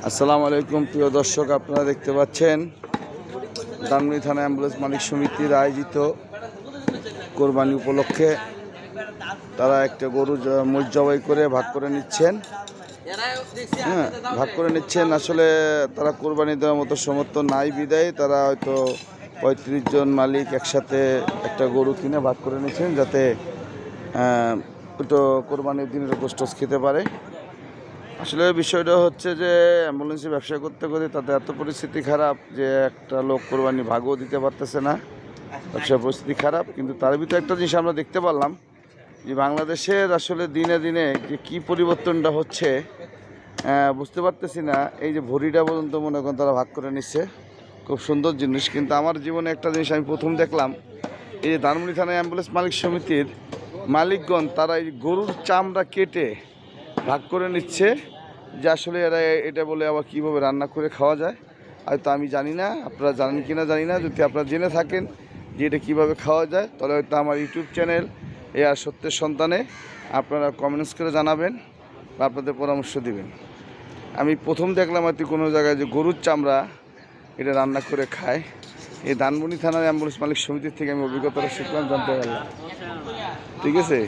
আসসালামু আলাইকুম প্রিয় দর্শক, আপনারা দেখতে পাচ্ছেন ধানমন্ডি থানা অ্যাম্বুলেন্স মালিক সমিতির আয়োজিত কোরবানি উপলক্ষে তারা একটা গরু মহিষ জবাই করে ভাগ করে নিচ্ছেন। ভাগ করে নিচ্ছেন। আসলে তারা কোরবানি দেওয়ার মতো সমর্থ নাই বিদায় তারা হয়তো ৩৫ জন মালিক একসাথে একটা গরু কিনে ভাগ করে নিচ্ছেন, যাতে একটু কোরবানির দিনের গোশত খেতে পারে। আসলে বিষয়টা হচ্ছে যে অ্যাম্বুলেন্সে ব্যবসা করতে করতে তাদের এত পরিস্থিতি খারাপ যে একটা লোক কোরবানি ভাগও দিতে পারতেছে না, ব্যবসার পরিস্থিতি খারাপ। কিন্তু তার ভিতরে একটা জিনিস আমরা দেখতে পারলাম যে বাংলাদেশের আসলে দিনে দিনে যে কী পরিবর্তনটা হচ্ছে বুঝতে পারতেছি না। এই যে ভরিটা পর্যন্ত মনে করেন তারা ভাগ করে নিচ্ছে, খুব সুন্দর জিনিস। কিন্তু আমার জীবনে একটা জিনিস আমি প্রথম দেখলাম, এই যে ধানমন্ডি থানা অ্যাম্বুলেন্স মালিক সমিতির মালিকগণ তারা এই গরুর চামড়া কেটে ভাগ করে নিচ্ছে, যে আসলে এরা এটা বলে আবার কীভাবে রান্না করে খাওয়া যায় হয়তো আমি জানি না, আপনারা জানেন কি না জানি না। যদি আপনারা জেনে থাকেন যে এটা কীভাবে খাওয়া যায়, তাহলে হয়তো আমার ইউটিউব চ্যানেল আর সত্যের সন্তানে আপনারা কমেন্টস করে জানাবেন বা আপনাদের পরামর্শ দিবেন। আমি প্রথম দেখলাম হয়তো কোনো জায়গায় যে গরুর চামড়া এটা রান্না করে খায়। এই ধানমন্ডি থানার অ্যাম্বুলেন্স মালিক সমিতির থেকে আমি অভিজ্ঞতাটা শিখলাম, জানতে পারলাম। ঠিক আছে,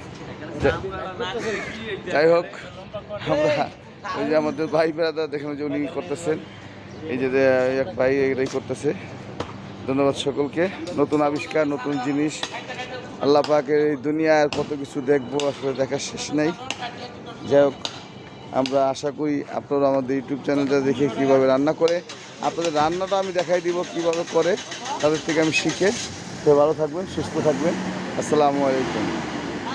যাই হোক, আমরা ওই যে আমাদের ভাই বেড়াদা দেখেন যে উনি করতেছেন, এই যে এক ভাই এটাই করতেছে। ধন্যবাদ সকলকে। নতুন আবিষ্কার, নতুন জিনিস, আল্লাহ পাকের এই দুনিয়ার কত কিছু দেখবো, আসলে দেখার শেষ নেই। যাই হোক, আমরা আশা করি আপনারা আমাদের ইউটিউব চ্যানেলটা দেখে কীভাবে রান্না করে, আপনাদের রান্নাটা আমি দেখাই দিব কীভাবে করে, তাদের থেকে আমি শিখে। সে ভালো থাকবেন, সুস্থ থাকবেন। আসসালামু আলাইকুম।